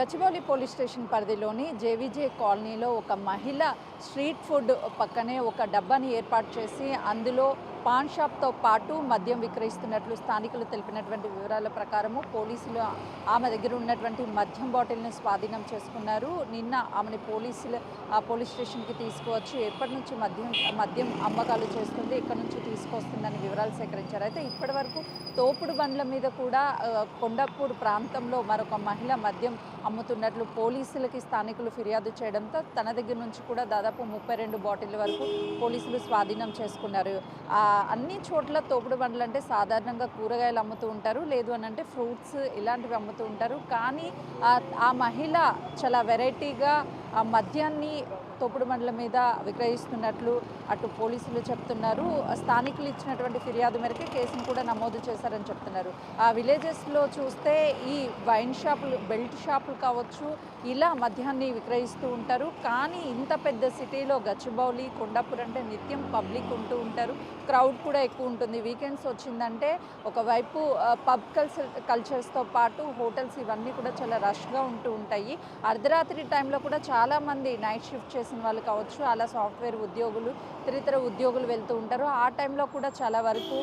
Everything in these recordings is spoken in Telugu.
గచ్చిబౌలి పోలీస్ స్టేషన్ పరిధిలోని జేవిజే కాలనీలో ఒక మహిళ స్ట్రీట్ ఫుడ్ పక్కనే ఒక డబ్బాని ఏర్పాటు చేసి అందులో పాన్ షాప్తో పాటు మద్యం విక్రయిస్తున్నట్లు స్థానికులు తెలిపినటువంటి వివరాల ప్రకారము పోలీసులు ఆమె దగ్గర ఉన్నటువంటి మద్యం బాటిల్ని స్వాధీనం చేసుకున్నారు. నిన్న ఆమెని పోలీస్ స్టేషన్కి తీసుకువచ్చి ఎప్పటి నుంచి మద్యం అమ్మకాలు చేస్తుంది, ఎక్కడి నుంచి తీసుకొస్తుందని వివరాలు సేకరించారు. అయితే ఇప్పటి వరకు తోపుడు బండ్ల మీద కూడా కొండపూర్ ప్రాంతంలో మరొక మహిళ మద్యం అమ్ముతున్నట్లు పోలీసులకి స్థానికులు ఫిర్యాదు చేయడంతో తన దగ్గర నుంచి కూడా దాదాపు 32 బాటిల్ వరకు పోలీసులు స్వాధీనం చేసుకున్నారు. అన్ని చోట్ల తోపుడు బండ్లు అంటే సాధారణంగా కూరగాయలు అమ్ముతూ ఉంటారు, లేదు అని అంటే ఫ్రూట్స్ ఇలాంటివి అమ్ముతూ ఉంటారు. కానీ ఆ మహిళ చాలా వెరైటీగా ఆ మద్యాన్ని తోపుడు బండ్ల మీద విక్రయిస్తున్నట్లు అటు పోలీసులు చెప్తున్నారు. స్థానికులు ఇచ్చినటువంటి ఫిర్యాదు మేరకు కేసును కూడా నమోదు చేశారని చెప్తున్నారు. ఆ విలేజెస్లో చూస్తే ఈ వైన్ షాపులు, బెల్ట్ షాపులు కావచ్చు, ఇలా మద్యాన్ని విక్రయిస్తూ ఉంటారు. కానీ ఇంత పెద్ద సిటీలో గచ్చిబౌలి, కొండాపూర్ అంటే నిత్యం పబ్లిక్ ఉంటూ ఉంటారు, క్రౌడ్ కూడా ఎక్కువ ఉంటుంది. వీకెండ్స్ వచ్చిందంటే ఒకవైపు పబ్ కల్చర్స్తో పాటు హోటల్స్ ఇవన్నీ కూడా చాలా రష్గా ఉంటూ ఉంటాయి. అర్ధరాత్రి టైంలో కూడా చాలామంది నైట్ షిఫ్ట్ చేసిన వాళ్ళు కావచ్చు, అలా సాఫ్ట్వేర్ ఉద్యోగులు, ఇతర ఉద్యోగులు వెళ్తూ ఉంటారు. ఆ టైంలో కూడా చాలా వరకు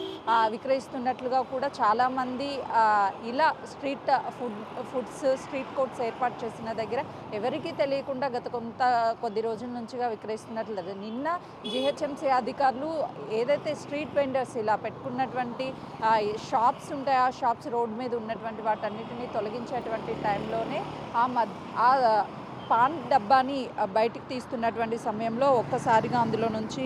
విక్రయిస్తున్నట్లుగా కూడా చాలామంది ఇలా ఫుడ్స్ స్ట్రీట్ కోర్ట్స్ ఏర్పాటు చేసిన దగ్గర ఎవరికీ తెలియకుండా గత కొద్ది రోజుల నుంచిగా విక్రయిస్తున్నట్లు. నిన్న జిహెచ్ఎంసీ అధికారులు ఏదైతే స్ట్రీట్ వెండర్స్ ఇలా పెట్టుకున్నటువంటి షాప్స్ ఉంటాయి, ఆ షాప్స్ రోడ్ మీద ఉన్నటువంటి వాటన్నిటిని తొలగించేటువంటి టైంలోనే ఆ పాన్ డబ్బాని బయటికి తీస్తున్నటువంటి సమయంలో ఒక్కసారిగా అందులో నుంచి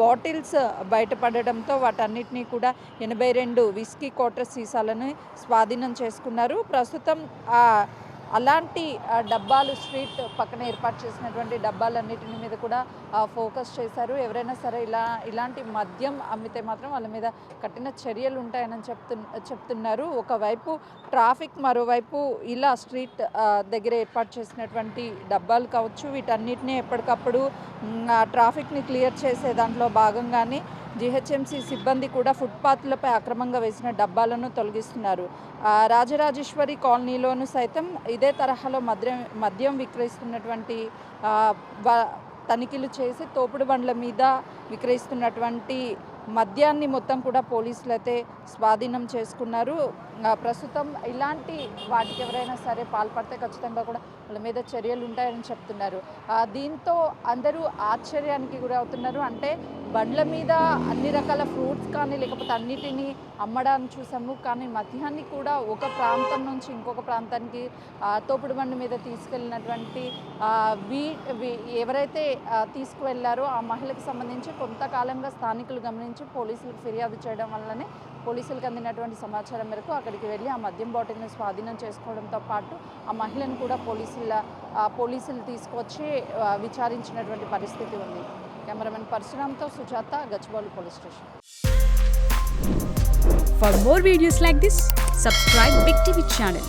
బాటిల్స్ బయటపడడంతో వాటన్నిటినీ కూడా 82 విస్కీ క్వార్టర్ సీసాలను స్వాధీనం చేసుకున్నారు. ప్రస్తుతం అలాంటి డబ్బాలు స్ట్రీట్ పక్కన ఏర్పాటు చేసినటువంటి డబ్బాలన్నిటిని మీద కూడా ఫోకస్ చేశారు. ఎవరైనా సరే ఇలాంటి మద్యం అమ్మితే మాత్రం వాళ్ళ మీద కఠిన చర్యలు ఉంటాయని చెప్తున్నారు. ఒకవైపు ట్రాఫిక్, మరోవైపు ఇలా స్ట్రీట్ దగ్గర ఏర్పాటు చేసినటువంటి డబ్బాలు కావచ్చు, వీటన్నిటిని ఎప్పటికప్పుడు ట్రాఫిక్ని క్లియర్ చేసే దాంట్లో భాగంగానే జిహెచ్ఎంసీ సిబ్బంది కూడా ఫుట్పాత్లపై అక్రమంగా వేసిన డబ్బాలను తొలగిస్తున్నారు. రాజరాజేశ్వరి కాలనీలోనూ సైతం ఇదే తరహాలో మద్యం విక్రయిస్తున్నటువంటి తనిఖీలు చేసి తోపుడు బండ్ల మీద విక్రయిస్తున్నటువంటి మద్యాన్ని మొత్తం కూడా పోలీసులు అయితే స్వాధీనం చేసుకున్నారు. ప్రస్తుతం ఇలాంటి వాటికి ఎవరైనా సరే పాల్పడితే ఖచ్చితంగా కూడా వాళ్ళ మీద చర్యలు ఉంటాయని చెప్తున్నారు. దీంతో అందరూ ఆశ్చర్యానికి గురి అవుతున్నారు. అంటే బండ్ల మీద అన్ని రకాల ఫ్రూట్స్ కానీ లేకపోతే అన్నిటినీ అమ్మడాన్ని చూసాము, కానీ మద్యాన్ని కూడా ఒక ప్రాంతం నుంచి ఇంకొక ప్రాంతానికి తోపుడు బండి మీద తీసుకెళ్ళినటువంటి ఎవరైతే తీసుకువెళ్లారో ఆ మహిళకు సంబంధించి కొంతకాలంగా స్థానికులు గమనించి పోలీసులకు ఫిర్యాదు చేయడం వల్లనే పోలీసులకు అందినటువంటి సమాచారం మేరకు అక్కడికి వెళ్ళి ఆ మద్యం బాటిల్ని స్వాధీనం చేసుకోవడంతో పాటు ఆ మహిళను కూడా పోలీసులు తీసుకొచ్చి విచారించినటువంటి పరిస్థితి ఉంది. కెమెరామెన్ పరశురామ్తో Sujatha, Gachibowli police station. For more videos like this, subscribe Big TV channel.